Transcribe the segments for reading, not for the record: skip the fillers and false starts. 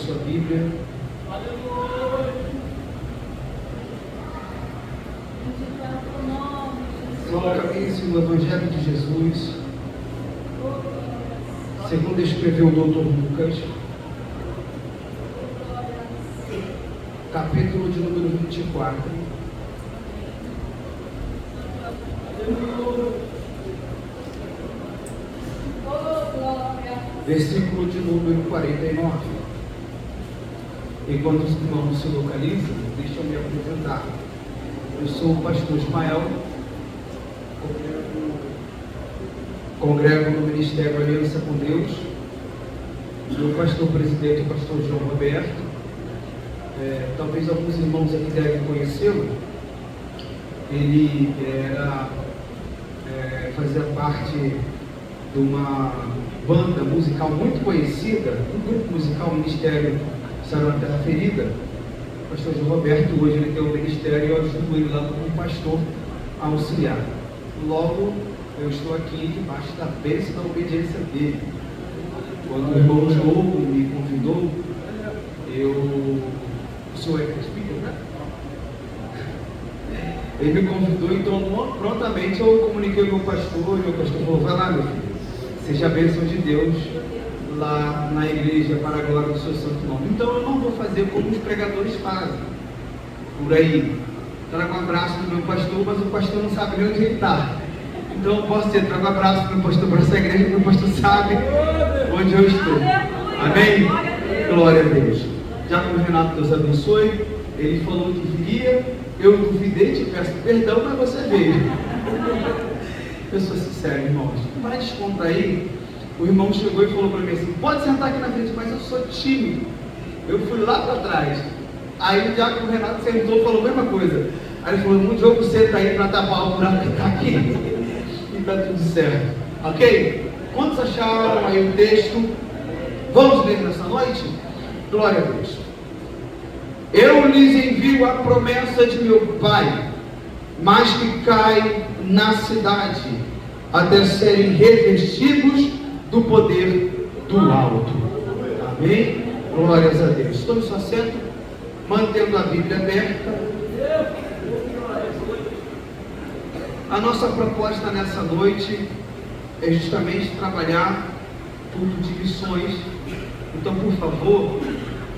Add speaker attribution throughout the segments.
Speaker 1: sua Bíblia. Coloca isso no Evangelho de Jesus, segundo escreveu o Dr. Lucas, capítulo de número 24. Versículo de número 49. Enquanto os irmãos se localizam, deixa eu me apresentar. Eu sou o pastor Ismael, congrego no Ministério Aliança com Deus. Meu pastor presidente é o pastor João Roberto. Talvez alguns irmãos aqui devem conhecê-lo. Ele fazia parte de uma banda musical muito conhecida, um grupo musical, Ministério Sarau na Terra Ferida. O pastor João Roberto, hoje ele tem um ministério e eu ajudo ele lá como pastor auxiliar. Logo, eu estou aqui debaixo da bênção da obediência dele. Quando o irmão João me convidou, o senhor é speaker, né? Ele me convidou, então prontamente eu comuniquei com o meu pastor, e o pastor falou: vai lá, meu filho, seja a bênção de Deus lá na igreja para a glória do seu santo nome. Então eu não vou fazer como os pregadores fazem por aí. Trago um abraço do meu pastor, mas o pastor não sabe nem onde ele está. Então eu posso dizer: trago um abraço do meu pastor para essa igreja, o meu pastor sabe onde eu estou. Amém? Glória a Deus. Já com o Renato, Deus abençoe. Ele falou que viria, eu duvidei, te peço perdão, mas você veio. Eu sou sincero, irmãos. Para descontrair, o irmão chegou e falou para mim assim: pode sentar aqui na frente, mas eu sou tímido. Eu fui lá para trás. Aí já com o Renato sentou e falou a mesma coisa. Aí ele falou: um jogo senta aí para tapar o buraco que está aqui. E está tudo certo. Ok? Quantos acharam aí o texto? Vamos ler nessa noite? Glória a Deus. Eu lhes envio a promessa de meu Pai, mas que cai na cidade, até serem revestidos do poder do alto. Amém? Glórias a Deus. Tome seu assento, mantendo a Bíblia aberta. A nossa proposta nessa noite é justamente trabalhar tudo de missões. Então, por favor,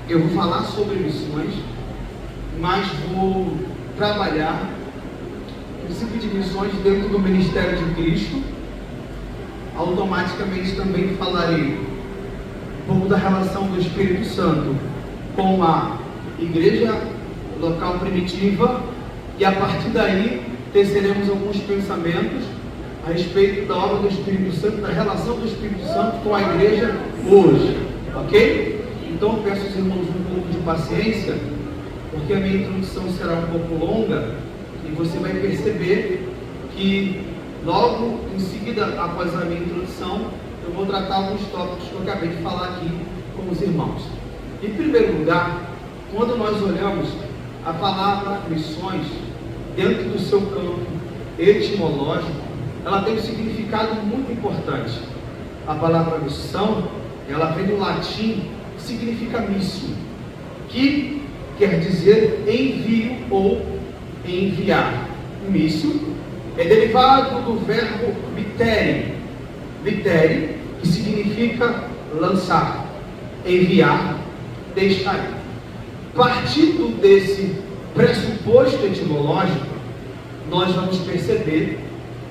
Speaker 1: eu vou falar sobre missões, mas vou trabalhar o princípio de missões dentro do Ministério de Cristo. Automaticamente também falarei um pouco da relação do Espírito Santo com a igreja local primitiva, e a partir daí teceremos alguns pensamentos a respeito da obra do Espírito Santo, da relação do Espírito Santo com a igreja hoje, ok? Então eu peço aos irmãos um pouco de paciência, porque a minha introdução será um pouco longa, e você vai perceber que logo em seguida, após a minha introdução, eu vou tratar alguns tópicos que eu acabei de falar aqui com os irmãos. Em primeiro lugar, quando nós olhamos a palavra missões, dentro do seu campo etimológico, ela tem um significado muito importante. A palavra missão, ela vem do latim, significa missio, que quer dizer envio ou enviar. Missio é derivado do verbo mitere, que significa lançar, enviar, deixar ir. Partindo desse pressuposto etimológico, nós vamos perceber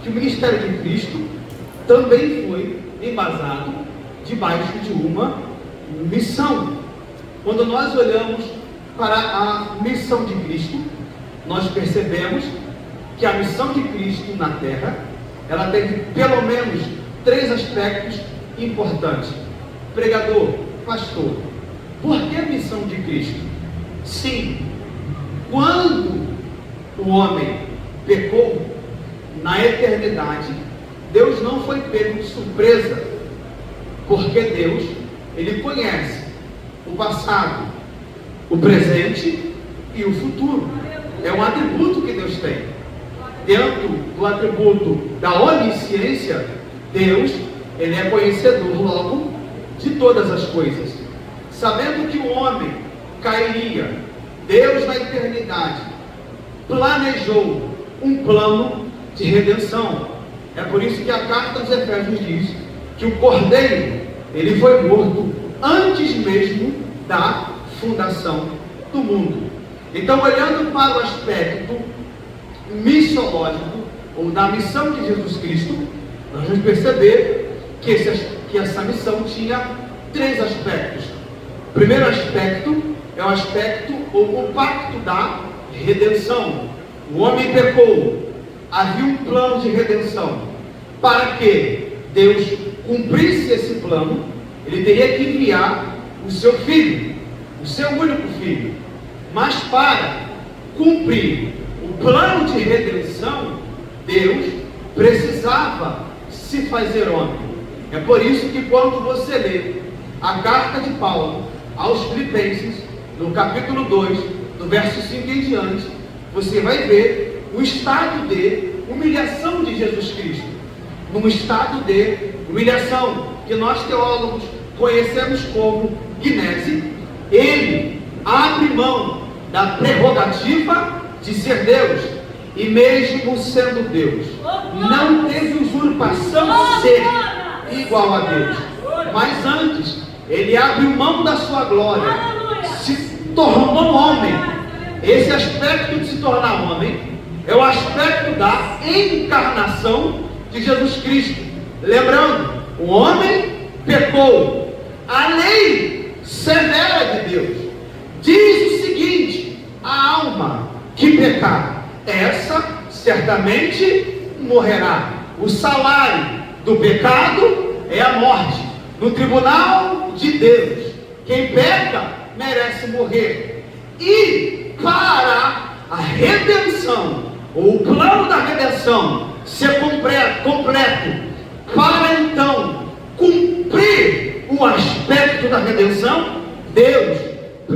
Speaker 1: que o ministério de Cristo também foi embasado debaixo de uma missão. Quando nós olhamos para a missão de Cristo, nós percebemos que a missão de Cristo na terra, ela teve pelo menos 3 aspectos importantes. Pregador, pastor, por que a missão de Cristo? Sim, quando o homem pecou, na eternidade, Deus não foi pego de surpresa, porque Deus, Ele conhece o passado, o presente e o futuro. É um atributo que Deus tem. Dentro do atributo da onisciência, Deus, Ele é conhecedor logo de todas as coisas. sabendo que o homem cairia, Deus na eternidade planejou um plano de redenção. É por isso que a carta aos Efésios diz que o Cordeiro, ele foi morto antes mesmo da fundação do mundo. Então, olhando para o aspecto missiológico, ou da missão de Jesus Cristo, nós vamos perceber que essa missão tinha 3 aspectos. O primeiro aspecto é o aspecto, ou o pacto da redenção. O homem pecou, havia um plano de redenção. Para que Deus cumprisse esse plano, ele teria que enviar o seu filho, o seu único filho. Mas para cumprir o plano de redenção, Deus precisava se fazer homem. É por isso que quando você lê a carta de Paulo aos Filipenses, no capítulo 2, do verso 5 em diante, você vai ver o estado de humilhação de Jesus Cristo. Num estado de humilhação, que nós teólogos conhecemos como gnese, ele abre mão da prerrogativa de ser Deus, e mesmo sendo Deus, não teve usurpação de ser igual a Deus, mas antes, ele abre mão da sua glória, se tornou homem. Esse aspecto de se tornar homem é o aspecto da encarnação de Jesus Cristo. Lembrando, o homem pecou, a lei severa de Deus diz o seguinte: a alma que pecar, essa certamente morrerá. O salário do pecado é a morte. No tribunal de Deus, quem peca merece morrer. E para a redenção, ou o plano da redenção ser completo, para então cumprir o aspecto da redenção, Deus,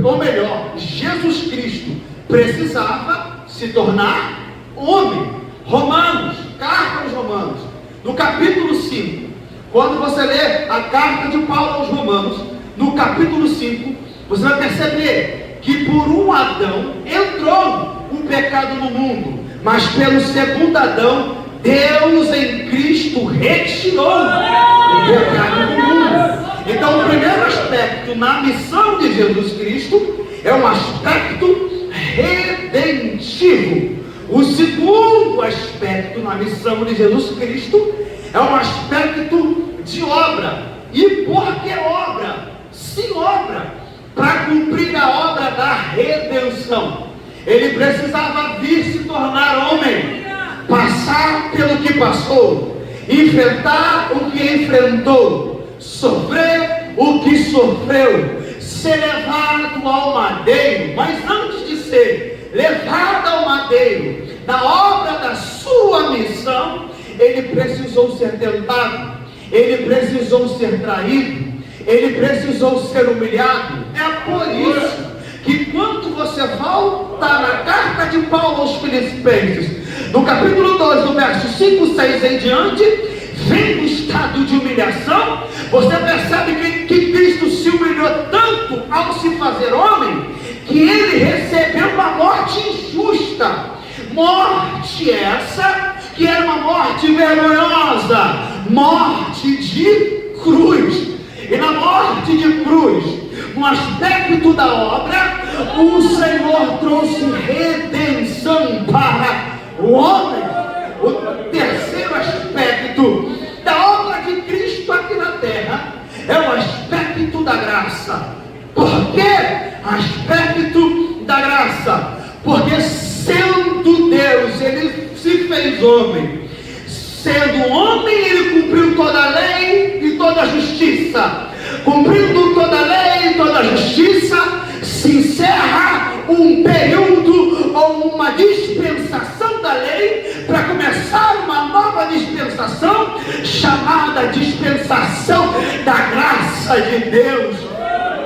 Speaker 1: ou melhor, Jesus Cristo, precisava se tornar homem. Romanos, carta aos Romanos, no capítulo 5, quando você lê a carta de Paulo aos Romanos, no capítulo 5, você vai perceber que por um Adão entrou o pecado no mundo, mas pelo segundo Adão, Deus em Cristo retirou o pecado do mundo. Então, o primeiro aspecto na missão de Jesus Cristo é um aspecto redentivo. O segundo aspecto na missão de Jesus Cristo é um aspecto de obra. E por que obra? Sim, obra. Para cumprir a obra da redenção, ele precisava vir se tornar homem, passar pelo que passou, enfrentar o que enfrentou, sofrer o que sofreu, ser levado ao madeiro. Mas antes de ser levado ao madeiro, na obra da sua missão, ele precisou ser tentado, ele precisou ser traído, ele precisou ser humilhado. É por isso que quando você volta na carta de Paulo aos Filipenses, no capítulo 2, do verso 5, 6 em diante, vem o estado de humilhação. Você percebe que Cristo se humilhou tanto ao se fazer homem, que ele recebeu uma morte injusta. Morte essa que era uma morte vergonhosa, morte de cruz. E na morte de cruz, no aspecto da obra, o Senhor trouxe redenção para o homem. O terceiro aspecto da obra de Cristo aqui na terra é o aspecto da graça. Por que aspecto da graça? Porque sendo Deus, ele se fez homem. Sendo homem, ele cumpriu toda a lei e toda a justiça. Cumprindo toda a lei e toda a justiça, se encerra um período ou uma dispensação da lei para começar uma nova dispensação, chamada dispensação da graça de Deus.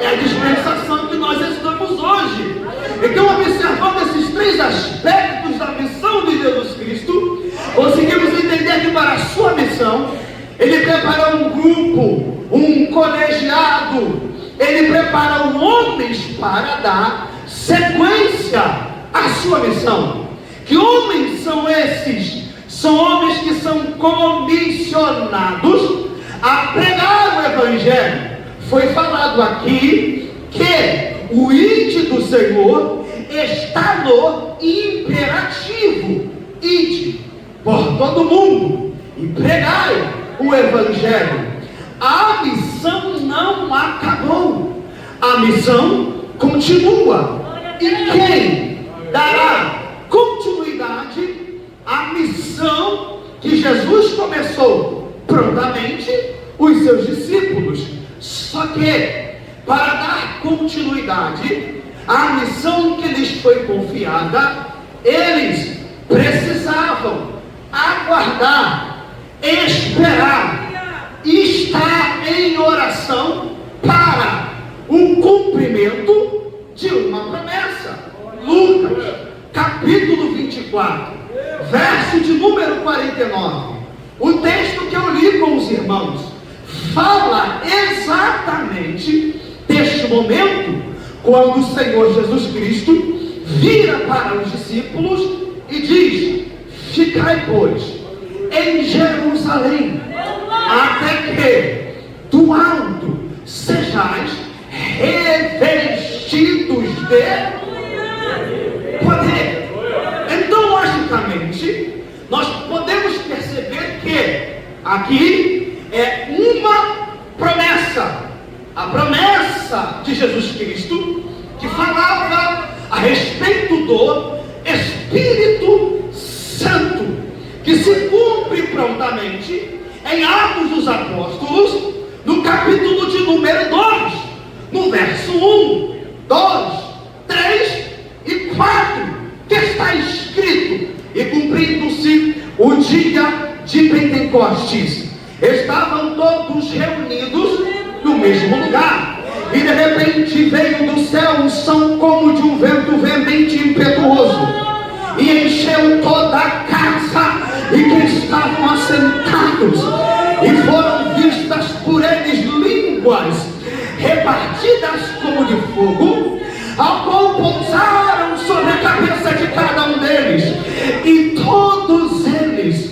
Speaker 1: É a dispensação que nós estamos hoje. Então, observando esses 3 aspectos da missão de Jesus Cristo, conseguimos entender que para a sua missão, ele preparou um grupo, um colegiado Ele prepara homens para dar sequência à sua missão. Que homens são esses? São homens que são comissionados a pregar o Evangelho. Foi falado aqui que o ide do Senhor está no imperativo. Ide por todo mundo e pregai o Evangelho. A missão não acabou, a missão continua. E quem dará continuidade à missão que Jesus começou? Prontamente os seus discípulos. Só que para dar continuidade à missão que lhes foi confiada, eles precisavam aguardar, esperar, estar em oração para o cumprimento de uma promessa. Lucas, capítulo 24, verso de número 49. O texto que eu li com os irmãos fala exatamente deste momento, quando o Senhor Jesus Cristo vira para os discípulos e diz: ficai, pois, em Jerusalém, até que do alto sejais revestidos de poder. Então, logicamente, nós podemos perceber que aqui é uma promessa, a promessa de Jesus Cristo, que falava a respeito do Espírito Santo, que se cumpre prontamente em Atos dos Apóstolos, no capítulo de número 2, no verso 1, 2, 3 e 4, que está escrito: e cumprindo-se o dia de Pentecostes, estavam todos reunidos no mesmo lugar, e de repente veio do céu um som como de um vento veemente e impetuoso, e encheu toda a casa e que estavam assentados, e foram vistas por eles línguas repartidas como de fogo, ao qual pousaram sobre a cabeça de cada um deles, e todos eles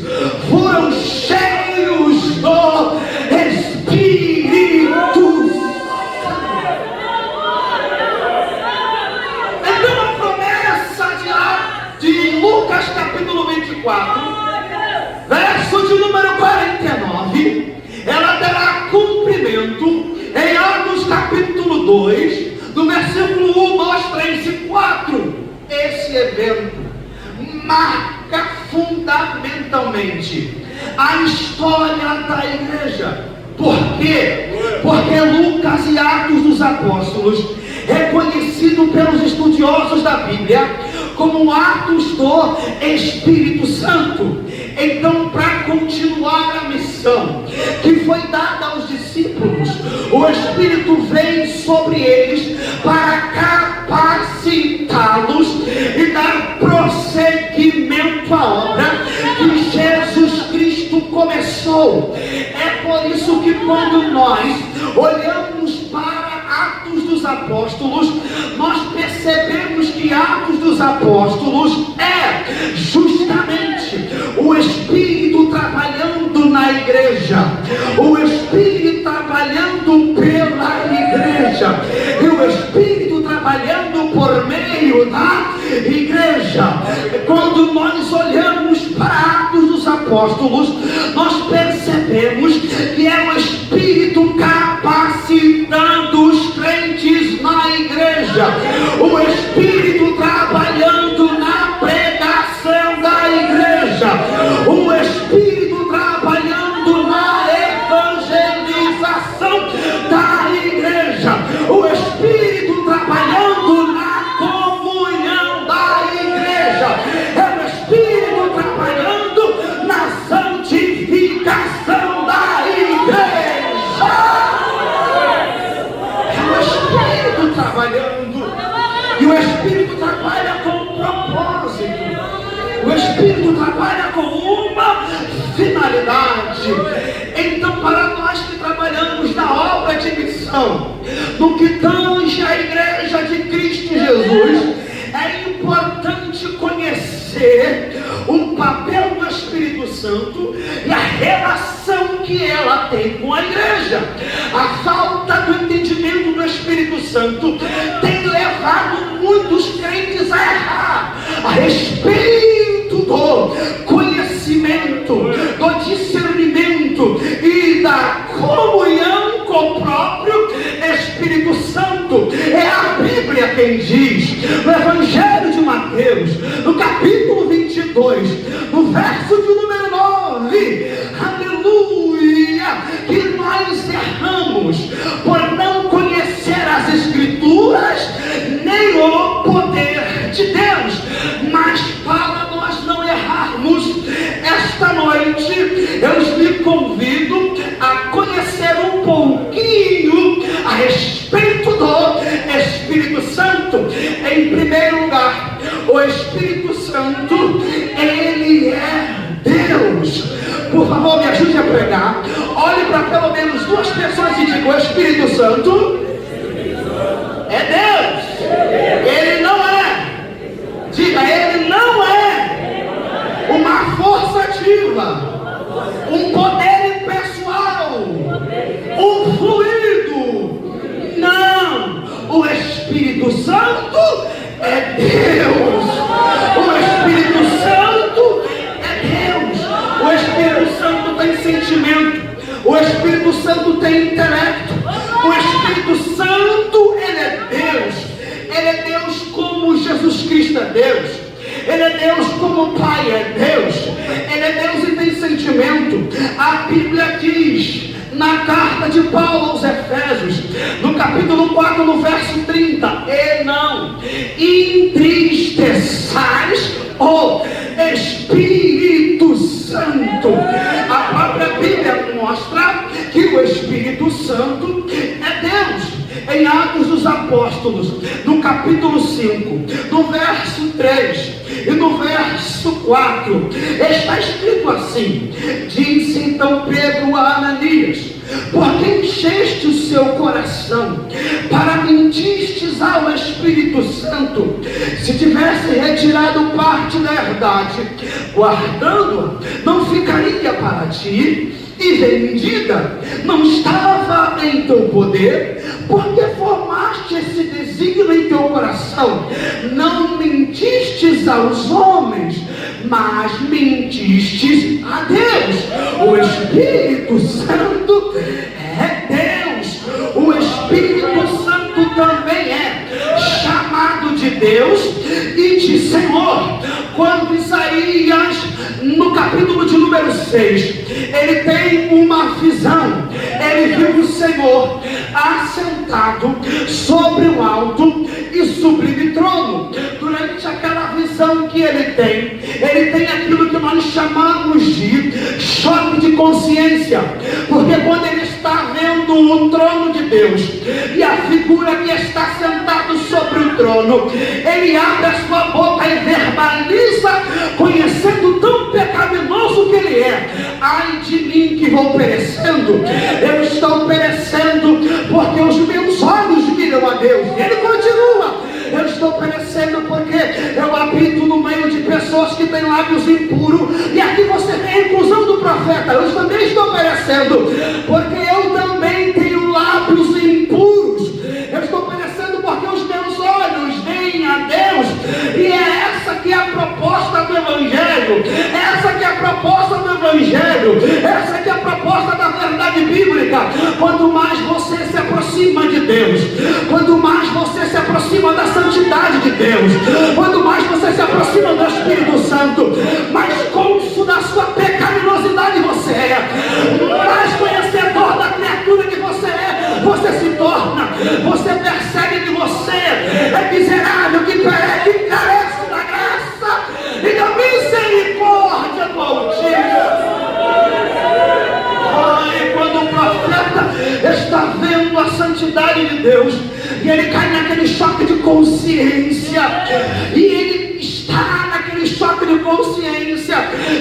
Speaker 1: foram cheios do Espírito Santo. Então a promessa de Lucas capítulo 24, verso de número 49, ela terá cumprimento em Atos capítulo 2, do versículo 1, 2, 3 e 4. Esse evento marca fundamentalmente a história da igreja. Por quê? Porque Lucas e Atos dos Apóstolos é conhecido pelos estudiosos da Bíblia como Atos do Espírito Santo. Então, para continuar a missão que foi dada aos discípulos, o Espírito vem sobre eles para capacitá-los e dar prosseguimento à obra que Jesus Cristo começou. É por isso que quando nós olhamos para Atos dos Apóstolos, nós percebemos que Atos dos Apóstolos é justamente o Espírito trabalhando na igreja, o Espírito trabalhando pela igreja, e o Espírito trabalhando por meio da igreja. Quando nós olhamos para Atos dos Apóstolos, nós percebemos que é o Espírito capacitando os crentes na igreja, o Espírito trabalhando na pregação da igreja, o Espírito trabalhando na evangelização da igreja, o Espírito trabalhando na comunhão da igreja, é o Espírito trabalhando na santificação da igreja, é o Espírito trabalhando, e o Espírito trabalha com um propósito, o Espírito trabalha com uma finalidade. Então, para nós que trabalhamos na obra de grande missão. No que tange a igreja de Cristo Jesus, é importante conhecer o papel do Espírito Santo e a relação que ela tem com a igreja. A falta do entendimento do Espírito Santo tem levado muitos crentes a errar a respeito do conhecimento, do discernimento e da comunhão com o próprio Espírito Santo. É a Bíblia quem diz, no Evangelho de Mateus, no capítulo 22, no verso de número 9, aleluia, que nós erramos por não conhecer as Escrituras, nem o poder de Deus. Mas para nós não errarmos, esta noite eu lhe convido a conhecer um pouquinho a respeito do Espírito Santo. Em primeiro lugar, o Espírito Santo, ele é Deus. Por favor, me ajude a pregar. Olhe para pelo menos duas pessoas e diga: o Espírito Santo é Deus. Ele não é. Diga: ele não é uma força ativa, um poder impessoal, um fluido. Não, o Espírito Santo é Deus. O Espírito Santo é Deus. O Espírito Santo tem sentimento. O Espírito Santo tem intelecto. O Espírito Santo, ele é Deus. Ele é Deus como Jesus Cristo é Deus. Ele é Deus como o Pai é Deus. Ele é Deus e tem sentimento. A Bíblia diz na carta de Paulo aos Efésios, no capítulo 4, no verso 30, e não entristeçais o Espírito Santo. A própria Bíblia mostra que o Espírito Santo é Deus. Em Atos dos Apóstolos, no capítulo 5, no verso 3 e no verso 4, está escrito assim: disse então Pedro a Ananias: por que encheste o seu coração para mentistes ao Espírito Santo? Se tivesse retirado parte da herdade, guardando-a, não ficaria para ti, e vendida, não estava em teu poder? Porque formaste esse desígnio em teu coração? Não mentistes aos homens, mas mentistes a Deus. O Espírito Santo é Deus. O Espírito Santo também é chamado de Deus e de Senhor. Quando Isaías, no capítulo de número 6, ele tem uma visão. Ele viu o Senhor assentado sobre um alto e sublime trono. Durante aquela visão que ele tem aquilo que nós chamamos de choque de consciência. Porque quando ele está vendo o trono de Deus e a figura que está sentado sobre o trono, ele abre a sua boca e verbaliza, conhecendo tão pecaminoso que ele é: ai de mim que vou perecendo. Eu estou perecendo porque os meus olhos miram a Deus. E ele continua: eu estou perecendo porque eu habito no meio de pessoas que têm lábios impuros. E aqui você tem a inclusão do profeta: eu também estou perecendo porque eu também tenho lábios impuros. Eu estou perecendo porque os meus olhos veem a Deus. E é essa que é a proposta do Evangelho. Essa que é a proposta do Evangelho. Essa que é a proposta da verdade bíblica. Quanto mais você se aproxima de Deus, quanto mais você se aproxima da santidade de Deus, quanto mais você se aproxima do Espírito Santo, mais cônscio da sua pecaminosidade você é, mais conhecedor da criatura que você se torna. Você percebe que você é miserável, que carece da graça e da misericórdia do Altíssimo. Ai, quando o profeta está vendo a santidade de Deus, e ele cai naquele choque de consciência, e ele ele está naquele choque de consciência,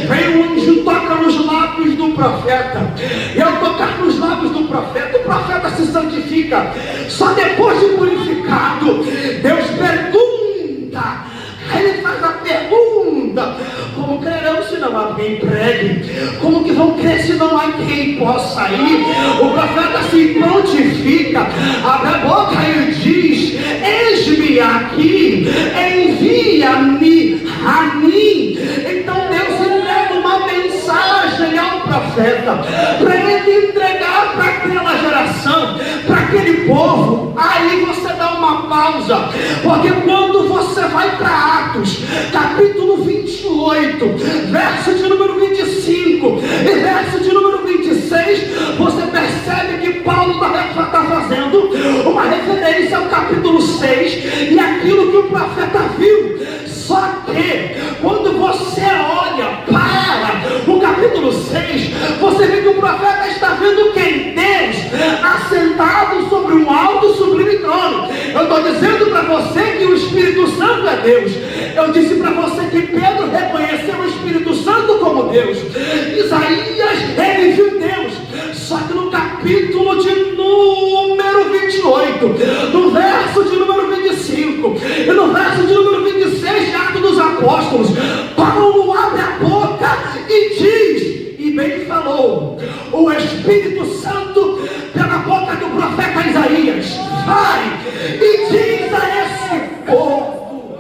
Speaker 1: vem um anjo, toca nos lábios do profeta, e ao tocar nos lábios do profeta, o profeta se santifica. Só depois de purificado, Deus pergunta, ele faz a pergunta: como crerão se não há quem pregue? Como que vão crer se não há quem possa ir? O profeta se prontifica, abre a boca e diz: eis-me aqui, envia-me a mim. Então Deus entrega uma mensagem ao profeta, para ele entregar para aquela geração, para aquele povo. Aí você dá uma pausa, porque quando você vai para Atos, capítulo 28, verso de número 25 e verso de número 26, você percebe que Paulo está fazendo uma referência ao capítulo 6 e aquilo que o profeta viu. Só que quando você olha para o capítulo 6, você vê que o profeta está vendo quem? Deus, assentado sobre um alto e sublime trono. Eu estou dizendo para você que o Espírito Santo é Deus. Eu disse para você que Pedro reconheceu o Espírito Santo como Deus. Isaías, ele viu Deus. Só que no capítulo de número 28, no verso de número 25 e no verso de número 26 de Atos dos Apóstolos, Paulo abre a boca e diz, e bem falou o Espírito Santo pela boca do profeta Isaías: vai e diz a esse povo.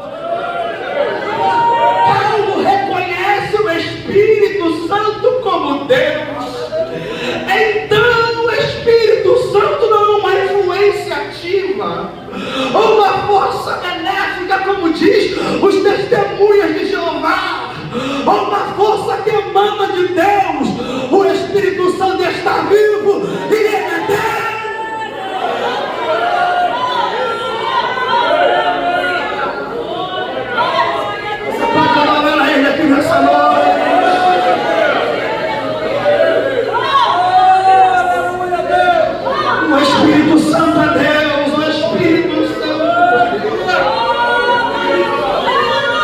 Speaker 1: Paulo reconhece o Espírito Santo como Deus. Então o Espírito Santo não é uma influência ativa, ou uma força benéfica, como diz os testemunhas de Jeová, ou uma força que emana de Deus. O Espírito Santo está vivo e ele é Deus. Você pode adorar a ele aqui nessa noite. O Espírito Santo é Deus, o Espírito Santo é Deus.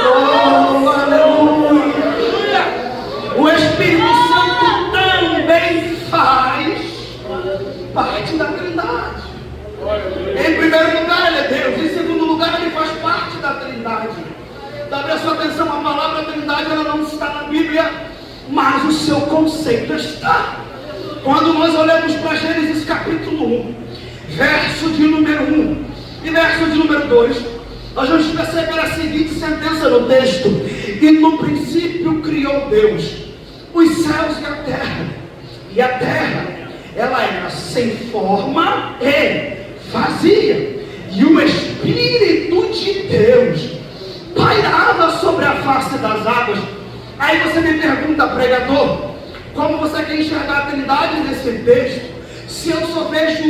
Speaker 1: Oh, aleluia. O Espírito Santo também faz parte da Trindade. Em primeiro lugar ele é Deus, em segundo lugar ele faz parte da Trindade. Dá a sua atenção, a palavra Trindade ela não está na Bíblia, mas o seu conceito está. Quando nós olhamos para Gênesis capítulo 1, verso de número 1 e verso de número 2, nós vamos perceber a seguinte sentença no texto: e no princípio criou Deus os céus e a terra, ela era sem forma e vazia, e o Espírito de Deus pairava sobre a face das águas. Aí você me pergunta, pregador, como você quer enxergar a Trindade nesse texto? Se eu só vejo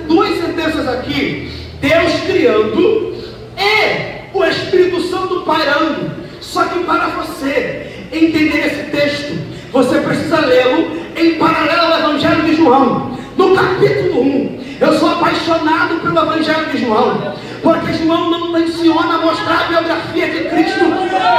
Speaker 1: duas sentenças aqui: Deus criando e o Espírito Santo pairando. Só que para você entender esse texto, você precisa lê-lo em paralelo ao Evangelho de João. No capítulo 1, eu sou apaixonado pelo Evangelho de João, porque João não menciona mostrar a biografia de Cristo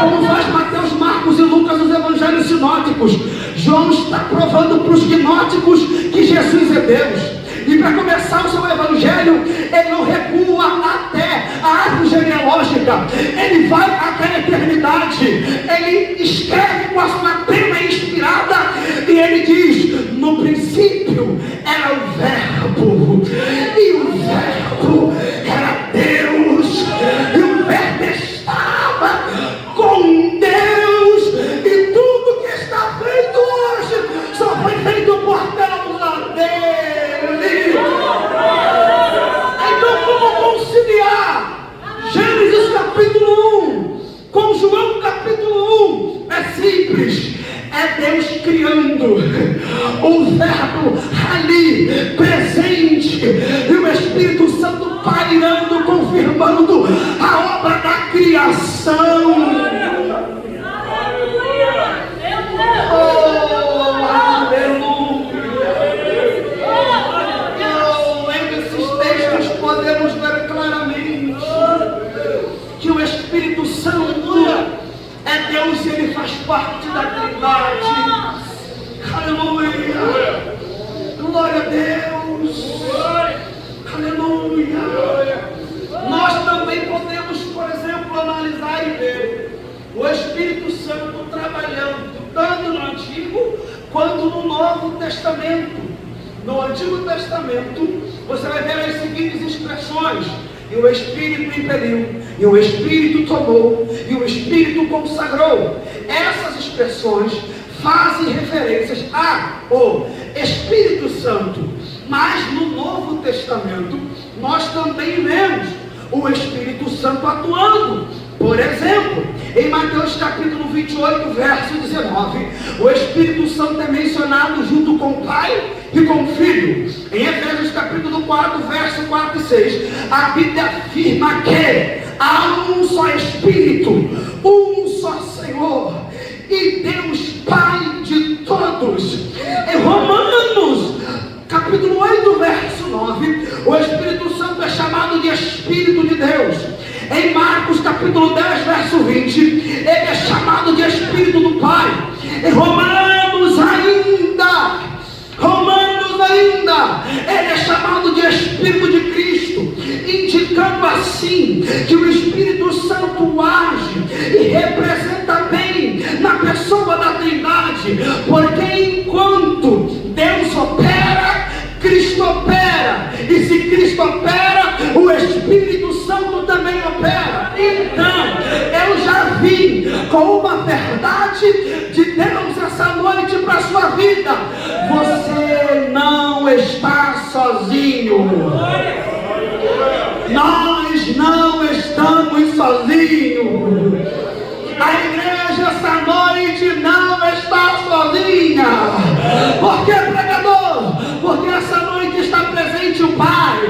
Speaker 1: como faz Mateus, Marcos e Lucas nos evangelhos sinóticos. João está provando para os gnósticos que Jesus é Deus. E para começar o seu evangelho, ele não recua até a árvore genealógica, ele vai até a eternidade. Ele escreve com a sua pena inspirada e ele diz: no princípio era o Verbo, e o Verbo era Deus, e o Verbo estava com Deus, e tudo que está feito hoje só foi feito por causa dele. Então, como conciliar Gênesis capítulo 1 com João capítulo 1? É simples: é Deus criando, o Verbo ali presente, e o Espírito Santo pairando, confirmando a obra da criação. Podemos ver claramente que o Espírito Santo Deus, Ele faz parte da Trindade. Aleluia. Glória a Deus. Aleluia. Nós também podemos, por exemplo, analisar e ver o Espírito Santo trabalhando tanto no Antigo quanto no Novo Testamento. No Antigo Testamento, você vai ver as seguintes expressões: e o Espírito impeliu, e o Espírito tomou, e o Espírito consagrou. Essas expressões fazem referências ao Espírito Santo. Mas no Novo Testamento, nós também vemos o Espírito Santo atuando. Por exemplo, em Mateus capítulo 28, verso 19, o Espírito Santo é mencionado junto com o Pai e com o Filho. Em Efésios capítulo 4, verso 4 e 6, a Bíblia afirma que há um só Espírito, um só Senhor e Deus Pai de todos. Em Romanos capítulo 8, verso 9, o Espírito Santo é chamado de Espírito de Deus. Em Marcos capítulo 10, verso 20, ele é chamado de Espírito do Pai. Em Romanos ainda, ele é chamado de Espírito de Cristo, indicando assim que o Espírito Santo age e representa bem na pessoa da Trindade, porque enquanto Deus opera, Cristo opera, e se Cristo opera, o Espírito Santo também opera. Então, eu já vim com uma verdade de Deus essa noite para a sua vida: você não está sozinho. Nós não estamos sozinhos. A igreja essa noite não está sozinha. Por que, pregador? Porque essa noite está presente o Pai.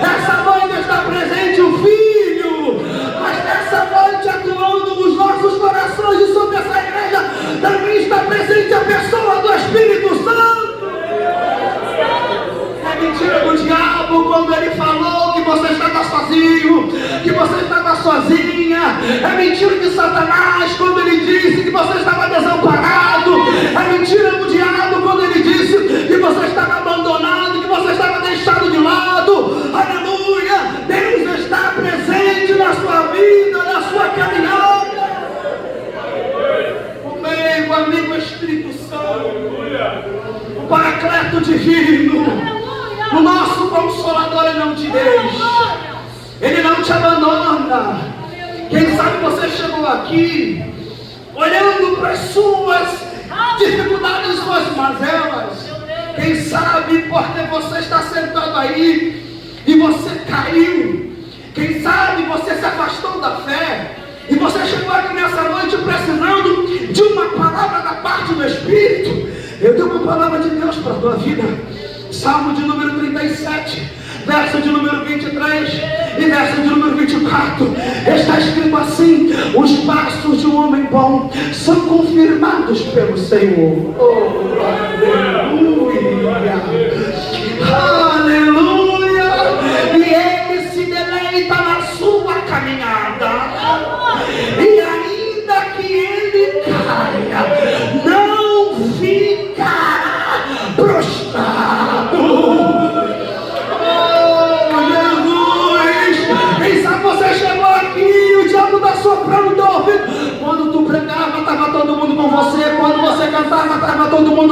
Speaker 1: Essa noite está presente o Filho. Mas nessa noite, atuando nos nossos corações e sobre essa igreja, também está presente a pessoa do Espírito Santo. É mentira do diabo quando ele falou que você estava sozinho, que você estava sozinha. É mentira de Satanás quando ele disse que você estava desamparado. É mentira do diabo quando ele disse que você estava abandonado, que você estava deixado de lado. Aleluia! Deus está presente na sua vida, na sua caminhada. O meu amigo Espírito Santo, o Paracleto divino, o nosso Consolador, ele não te deixa, ele não te abandona. Quem sabe você chegou aqui olhando para as suas dificuldades, suas mazelas. Quem sabe porque você está sentado aí e você caiu. Quem sabe você se afastou da fé e você chegou aqui nessa noite precisando de uma palavra da parte do Espírito. Eu tenho uma palavra de Deus para a tua vida. Salmo de número 37, verso de número 23 e verso de número 24, está escrito assim: os passos de um homem bom são confirmados pelo Senhor. Oh, aleluia, aleluia. E ele se deleita na sua caminhada, e ainda que ele caia, não ficará prostrado. Você chegou aqui e o diabo está soprando no teu ouvido. Quando tu pregava, estava todo mundo com você. Quando você cantava, estava todo mundo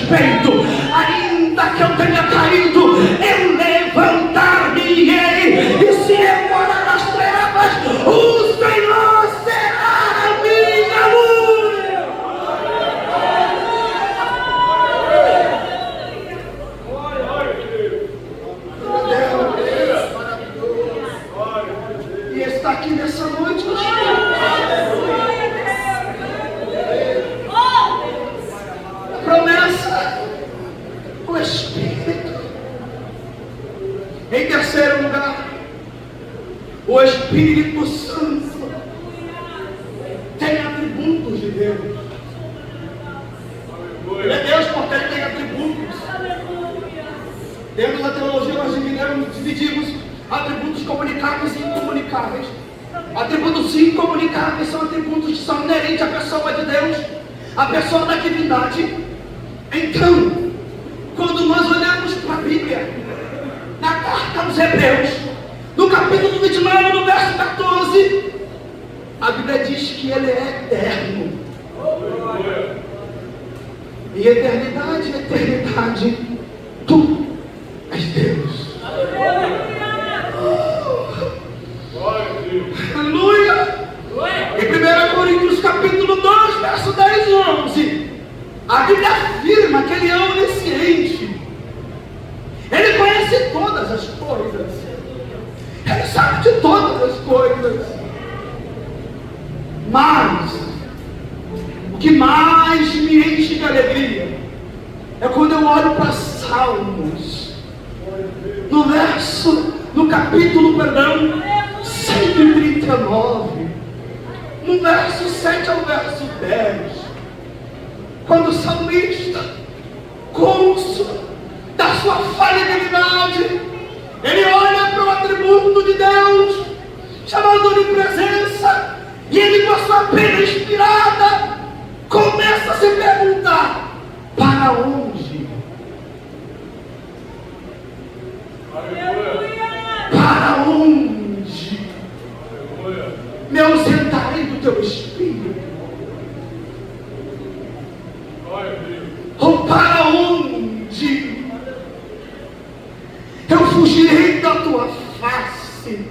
Speaker 1: respeito. Ainda que eu tenha caído, eu levantar-me-ei. E se eu morar nas trevas, o Senhor será a minha luz. E está aqui nessa noite, promessa, o Espírito. Em terceiro lugar, o Espírito Santo tem atributos de Deus. Ele é Deus porque ele tem atributos. Dentro da teologia nós dividimos atributos comunicáveis e incomunicáveis. Atributos incomunicáveis são atributos que são inerentes à pessoa de Deus, à pessoa da divindade. Então, quando nós olhamos para a Bíblia, na carta aos Hebreus, no capítulo 29, no verso 14, a Bíblia diz que ele é eterno. E eternidade, tu és Deus. Aleluia! Em 1 Coríntios capítulo 2, verso 10 e 11, a Bíblia afirma que ele é onisciente. Ele conhece todas as coisas. Ele sabe de todas as coisas. Mas o que mais me enche de alegria é quando eu olho para Salmos, no capítulo 139, no verso 7 ao verso 10, quando o salmista, cônscio da sua falibilidade, ele olha para o atributo de Deus, chamado de presença, e ele, com a sua pena inspirada, começa a se perguntar: para onde? Para onde me ausentarei do teu Espírito? Ou para onde eu fugirei da tua face?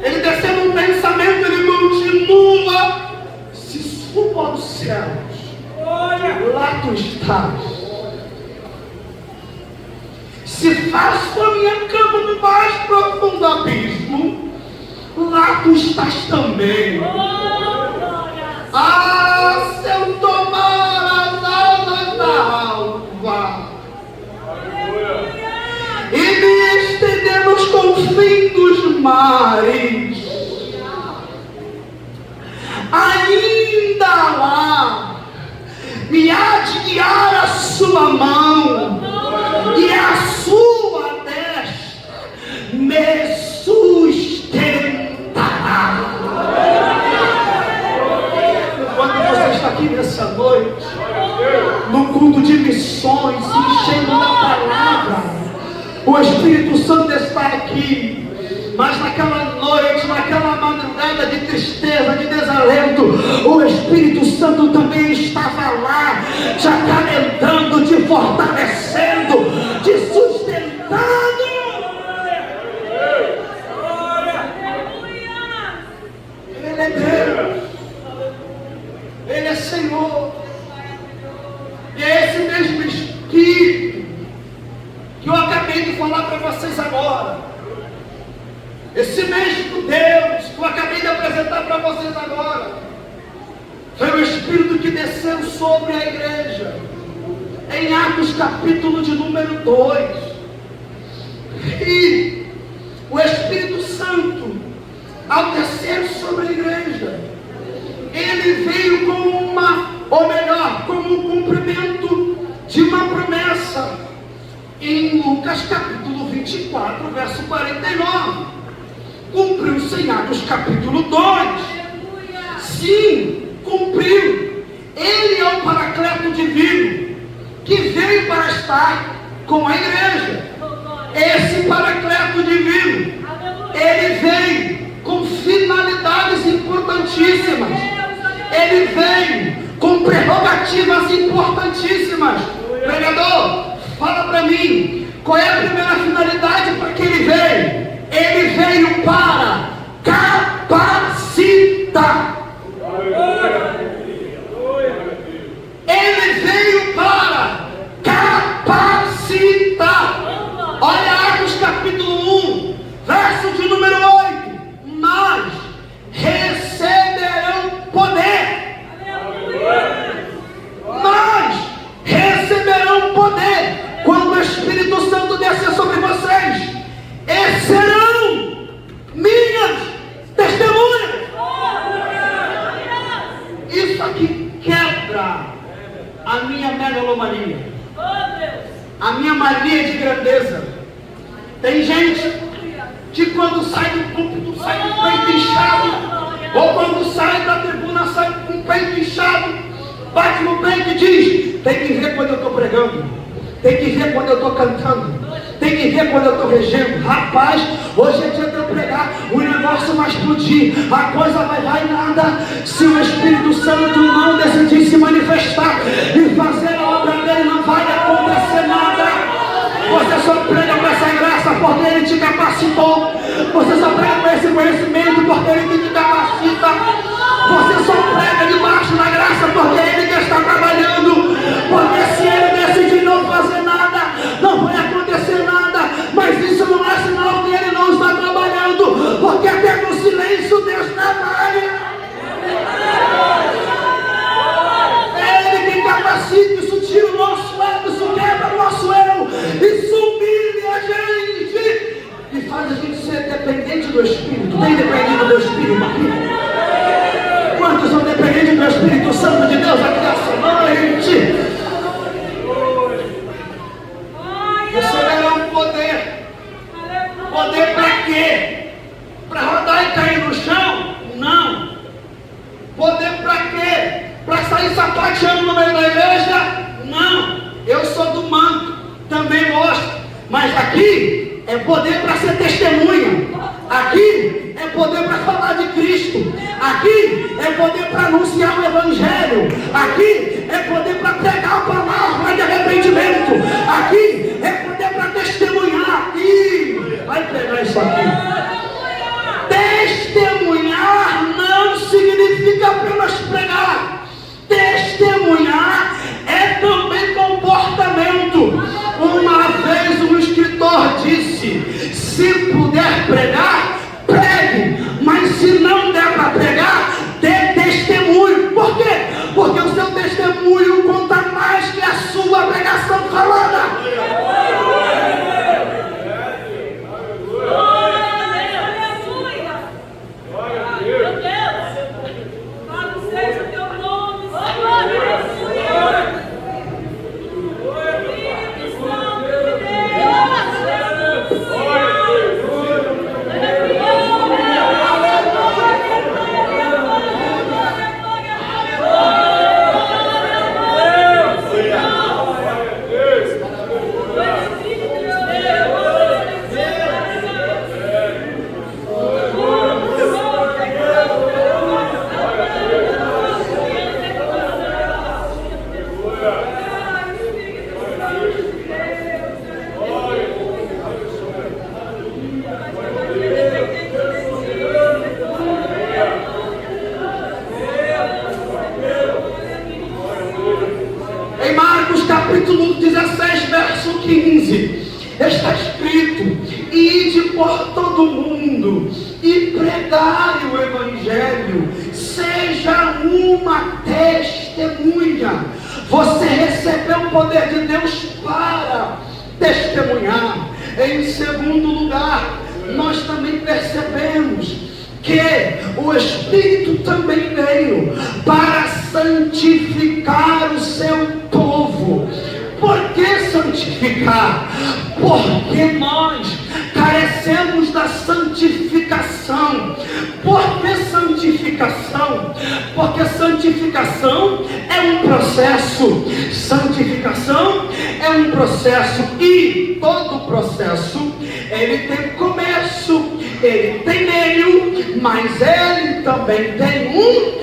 Speaker 1: Ele descendo um pensamento, ele continua: se subo aos céus, lá tu estás. Se faço a minha cama no mais profundo abismo, lá tu estás também. Ah, se eu tomar as asas da alva e me estender nos confins dos mares, ainda lá me há de guiar a sua mão, e a sua destra me sustentará. Quando você está aqui nessa noite, no culto de missões, se enchendo da palavra, o Espírito Santo está aqui. Mas naquela noite, naquela madrugada de tristeza, de desalento, o Espírito Santo também estava lá, te acalentando, te fortalecendo, te sustentando. Ele é Deus, Ele é Senhor, e é esse mesmo Espírito que eu acabei de falar para vocês agora. Esse mesmo Deus que eu acabei de apresentar para vocês agora foi o Espírito que desceu sobre a igreja em Atos capítulo de número 2. E o Espírito Santo, ao descer sobre a igreja, ele veio como como um cumprimento de uma promessa em Lucas capítulo 24, verso 49. Cumpriu-se em Atos capítulo 2. Sim, cumpriu. Ele é o Paracleto divino que veio para estar com a igreja. Esse Paracleto divino, ele veio com finalidades importantíssimas. Ele veio com prerrogativas expectativas importantíssimas. Pregador, fala para mim, qual é a primeira finalidade para que ele veio? Ele veio para capacitar. Ele veio para capacitar. Olha Atos capítulo 1, verso de número 8. Mas receberão poder. Mas receberão poder quando o Espírito Santo descer sobre vocês, e serão minhas testemunhas. Isso aqui quebra a minha megalomania, a minha mania de grandeza. Tem gente que quando sai do púlpito sai com o peito inchado, ou quando sai da tribuna sai com o peito inchado, bate no peito e diz: tem que ver quando eu estou pregando, tem que ver quando eu estou cantando, tem que ver quando eu estou regendo. Rapaz, hoje é dia de eu pregar, o negócio vai explodir, a coisa vai nada. Se o Espírito Santo não decidir se manifestar e fazer a obra dele, não vai acontecer nada. Você só prega com essa graça porque ele te capacitou. Você só prega com esse conhecimento porque ele te capacita. Você só prega debaixo da graça porque é ele que está trabalhando. Porque se ele decidir não fazer nada, não vai acontecer nada. Mas isso não é sinal que ele não está trabalhando, porque até no silêncio Deus trabalha. É ele que capacita. Isso tira o nosso ego, isso quebra o nosso eu, isso humilha a gente e faz a gente ser dependente do Espírito. Tem dependido do Espírito aqui? Quantos são dependentes do Espírito Santo de Deus aqui nessa noite? Receberão poder. Poder para quê? Para rodar e cair no chão? Não. Poder para quê? Para sair sapateando no meio da igreja? Não. Eu sou do manto, também gosto. Mas aqui é poder para ser testemunha. Aqui é poder para falar de Cristo. Aqui é poder para anunciar o Evangelho. Aqui é poder para pregar a palavra de arrependimento. Aqui é poder para testemunhar. E vai pregar isso aqui. Testemunhar não significa apenas pregar. Testemunhar é também comportamento. Uma vez um escritor disse: se puder pregar, pregue, mas se não der para pregar, dê testemunho. Por quê? Porque o seu testemunho conta mais que a sua pregação falada. Capítulo 16, verso 15, está escrito: ide por todo mundo e pregai o Evangelho, seja uma testemunha. Você recebeu o poder de Deus para testemunhar. Em segundo lugar, nós também percebemos que o Espírito também veio para santificar o seu povo. Por que santificar? Porque nós carecemos da santificação. Por que santificação? Porque santificação é um processo. Santificação é um processo, e todo processo ele tem começo, ele tem meio, mas ele também tem um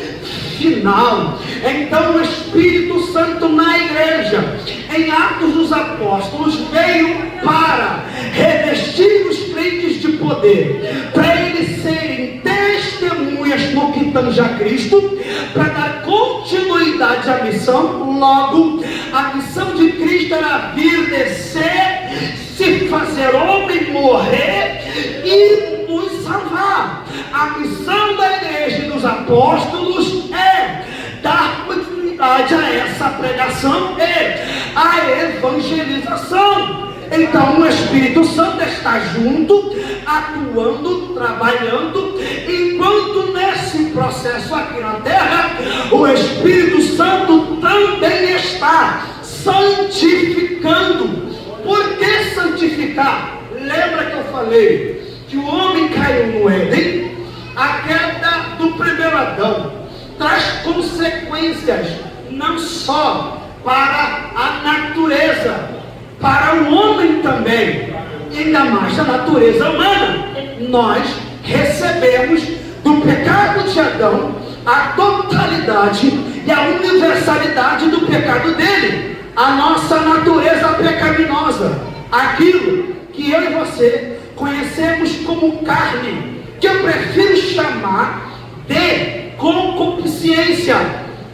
Speaker 1: final. Então o Espírito Santo na igreja, em Atos dos Apóstolos, veio para revestir os crentes de poder, para eles serem testemunhas no que tange a Cristo, para dar continuidade à missão. Logo, a missão de Cristo era vir, descer, se fazer homem, morrer e nos salvar. A missão da igreja e dos apóstolos é dar continuidade a essa pregação e a evangelização. Então o Espírito Santo está junto, atuando, trabalhando, enquanto nesse processo aqui na terra, o Espírito Santo também está santificando. Por que santificar? Lembra que eu falei que o homem caiu no Éden? A queda do primeiro Adão traz consequências não só para a natureza, para o homem também, ainda mais a natureza humana. Nós recebemos do pecado de Adão a totalidade e a universalidade do pecado dele, a nossa natureza pecaminosa, aquilo que eu e você conhecemos como carne, que eu prefiro chamar de concupiscência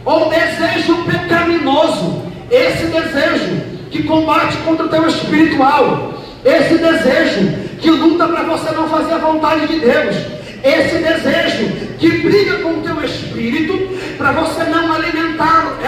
Speaker 1: ou desejo pecaminoso. Esse desejo que combate contra o teu espiritual, esse desejo que luta para você não fazer a vontade de Deus, esse desejo que briga com o teu espírito para você não alimentá-lo,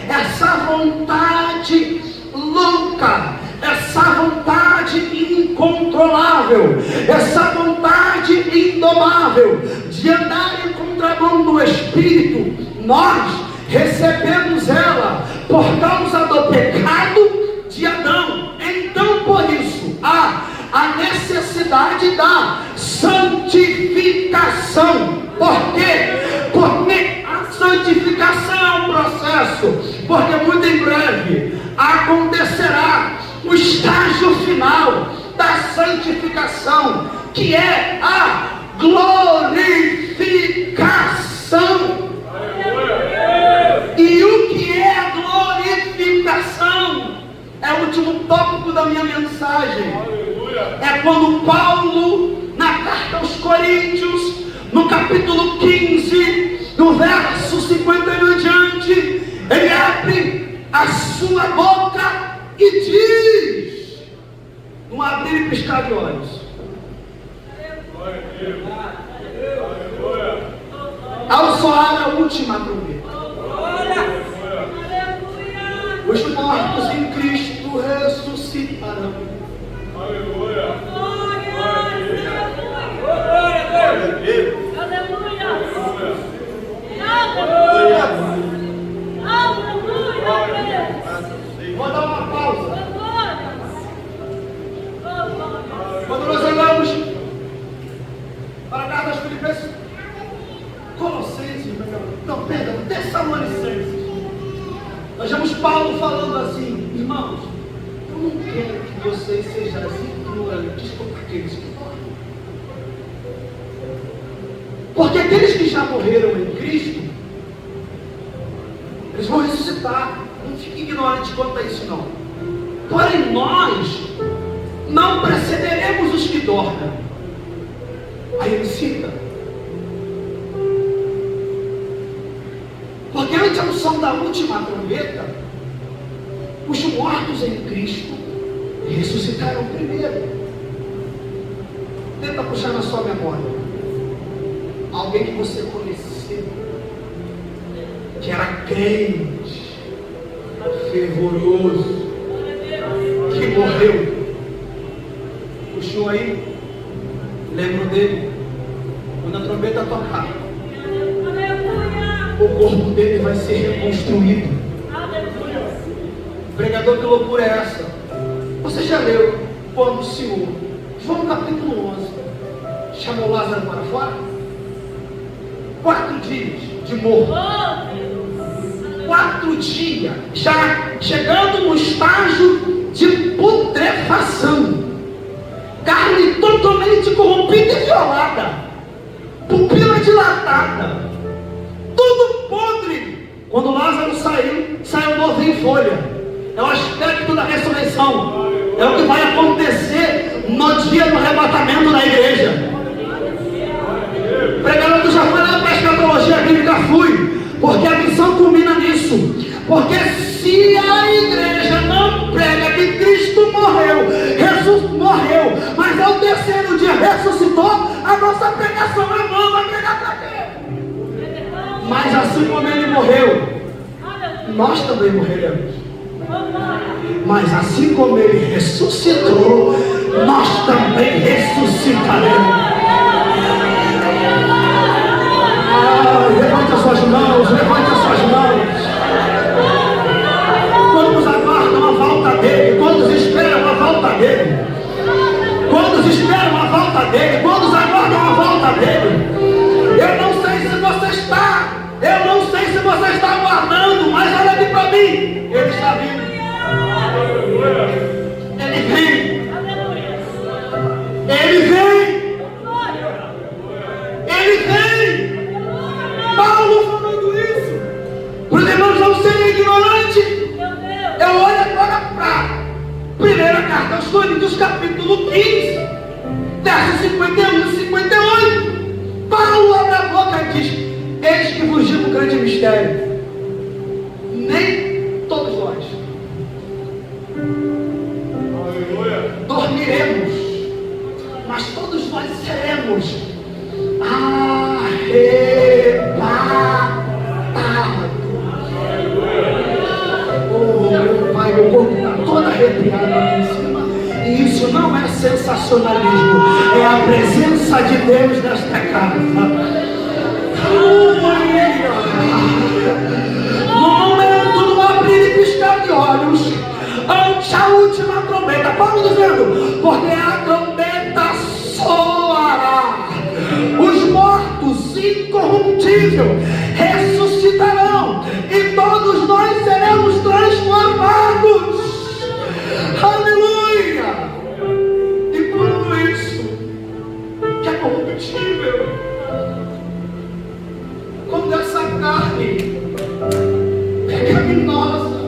Speaker 1: essa vontade louca, essa vontade incontrolável, essa vontade indomável de andar em contramão do espírito. Nós recebemos ela por causa do pecado de Adão. Então por isso há a necessidade da santificação. Por quê? Porque a santificação é um processo, porque muito em breve acontecerá o estágio final da santificação, que é a glorificação. E o que é a glorificação? É o último tópico da minha mensagem. É quando Paulo, na carta aos Coríntios, no capítulo 15, no verso 51 em diante, ele abre a sua boca e diz, num abrir e piscar de olhos, ao soar a última trombeta, os mortos em Cristo ressuscitarão. Aleluia. Vou dar uma pausa. Quando nós olhamos para a carta aos Filipenses, Colossenses, não, perdão, Tessalonicenses, nós vemos Paulo falando assim: irmãos, eu não quero que vocês sejam ignorantes como aqueles que morrem. Porque aqueles que já morreram em Cristo, eles vão ressuscitar. Não fique ignorante quanto a isso não. Porém nós não precederemos os que dormem. Aí ele cita: porque antes da unção da última trombeta, os mortos em Cristo ressuscitaram primeiro. Tenta puxar na sua memória alguém que você conheceu, que era crente, fervoroso, que morreu. Puxou aí? Lembro dele? Quando a trombeta tocar, o corpo dele vai ser reconstruído. Pregador, que loucura é essa? Você já leu quando o Senhor, João capítulo 11, chamou Lázaro para fora? 4 dias de morto. 4 dias, já chegando no estágio de putrefação, carne totalmente corrompida e violada, pupila dilatada, tudo podre Quando Lázaro saiu novo em folha. É o aspecto da ressurreição. É o que vai acontecer no dia do arrebatamento da igreja. Pregador já foi lá para a escatologia bíblica, fui. Porque a missão culmina nisso. Porque se a igreja não prega que Cristo morreu, Jesus morreu, mas ao terceiro dia ressuscitou, a nossa pregação é vã. Vai pregar para quê? Mas assim como ele morreu, nós também morreremos. Mas assim como ele ressuscitou, nós também ressuscitaremos. Levante as suas mãos, levante as suas mãos. Quantos aguardam a volta dele? Quantos esperam a volta dele? Quantos esperam a volta dele? Quantos aguardam a volta dele? Eu não sei se você está aguardando, mas olha aqui para mim, ele está vindo. Ele vem. Ele vem. Ele vem. Paulo falando isso. Para os irmãos não serem ignorantes. Eu olho agora para a primeira carta aos Coríntios, capítulo 15, versos 51 e 58. Paulo abre a boca e diz: eis que vos digo um grande mistério. Nem todos nós dormiremos, mas todos nós seremos arrebatados. Oh, meu Pai, meu corpo está todo arrepiado aqui em cima. E isso não é sensacionalismo, é a presença de Deus nesta casa. No momento do abrir e piscar de olhos, ante a última trombeta, Paulo dizendo: porque a trombeta soará, os mortos incorruptíveis ressuscitarão, e todos nós seremos transformados. Aleluia! E quando isso que é corruptível, quando essa carne pecaminosa,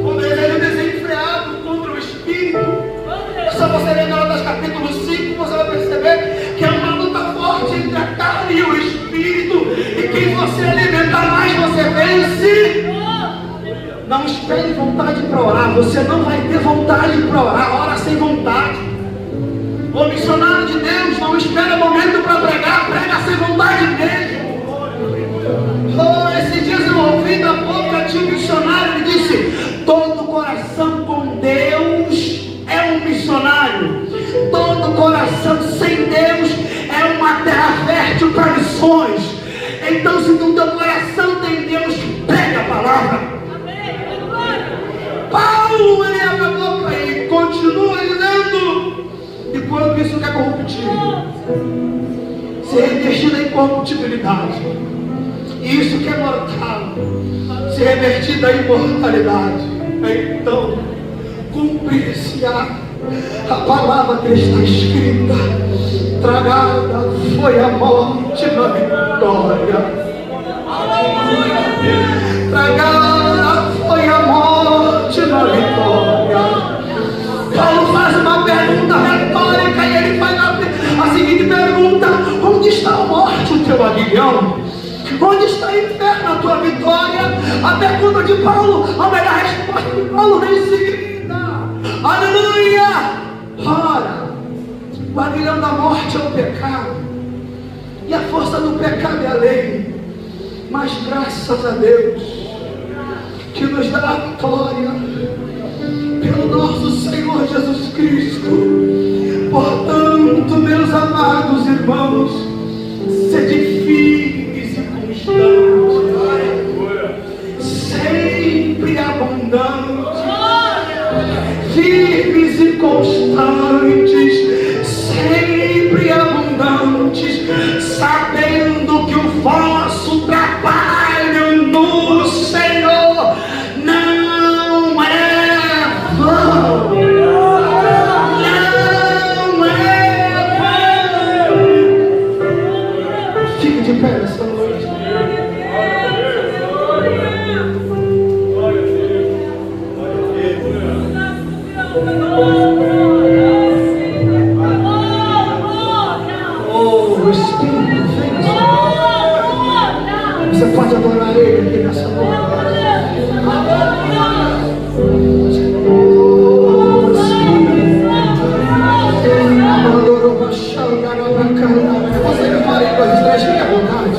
Speaker 1: quando ele é desenfreado contra o Espírito, só você ler Gálatas capítulo 5, você vai perceber que é uma luta forte entre a carne e o Espírito, e quem você alimentar mais, você vence. Não espere vontade para orar, você não vai ter vontade para orar, ora sem vontade. O missionário de Deus não espera momento para pregar, prega sem vontade mesmo. Oh, esses dias eu ouvi da boca de um missionário, ele disse: todo coração com Deus é um missionário, todo coração sem Deus é uma terra fértil para missões. Então, se no teu coração tem Deus, prega a palavra. Paulo, ele abre a boca e continua dizendo: e quando isso que é corruptível ser revertido em corruptibilidade, isso que é mortal ser revertido em imortalidade, então cumprir-se-á a palavra que está escrita: tragada foi a morte na vitória. Tragada foi a morte na vitória. Paulo faz uma pergunta retórica e ele faz a seguinte pergunta: onde está a morte, o teu aguilhão? Onde está o inferno, a tua vitória? A pergunta de Paulo, a melhor resposta de Paulo vem em seguida. Aleluia! Ora, o aguilhão da morte é o pecado, e a força do pecado é a lei. Mas graças a Deus que nos dá a vitória pelo nosso Senhor Jesus Cristo. Portanto, meus amados irmãos, sede firmes e constantes, sempre abundantes, firmes e constantes, sempre abundantes, sabendo que o vosso trabalho no Senhor não é vão. Não é vão. Você que ora em línguas estranhas, fique à vontade.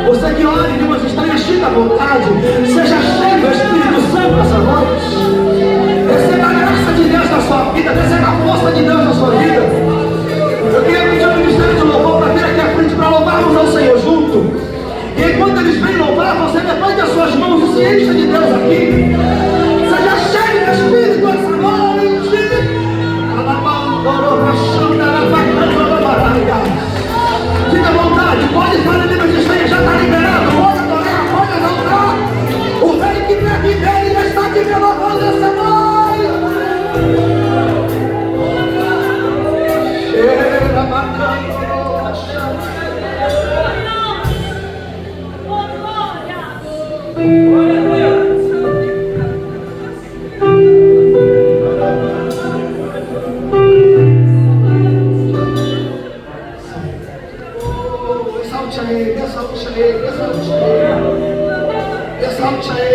Speaker 1: Você que ora em línguas estranhas, fique à vontade. Seja cheio do Espírito Santo essa noite. Receba a graça de Deus na sua vida. Receba a força de Deus na sua vida. Eu queria pedir ao ministério de louvor para vir aqui à frente para louvarmos ao Senhor junto. E enquanto eles vêm louvar, você levante as suas mãos e se encha de Deus aqui. Seja cheio do Espírito essa noite. Fica à vontade, pode falar em línguas estranhas, já está liberado. Pode adorar, pode exaltar. O rei que deve ver, ele está aqui me louvando essa noite. Cheira bacana. Exalte a Ele, exalte a Ele, exalte a Ele, exalte a Ele.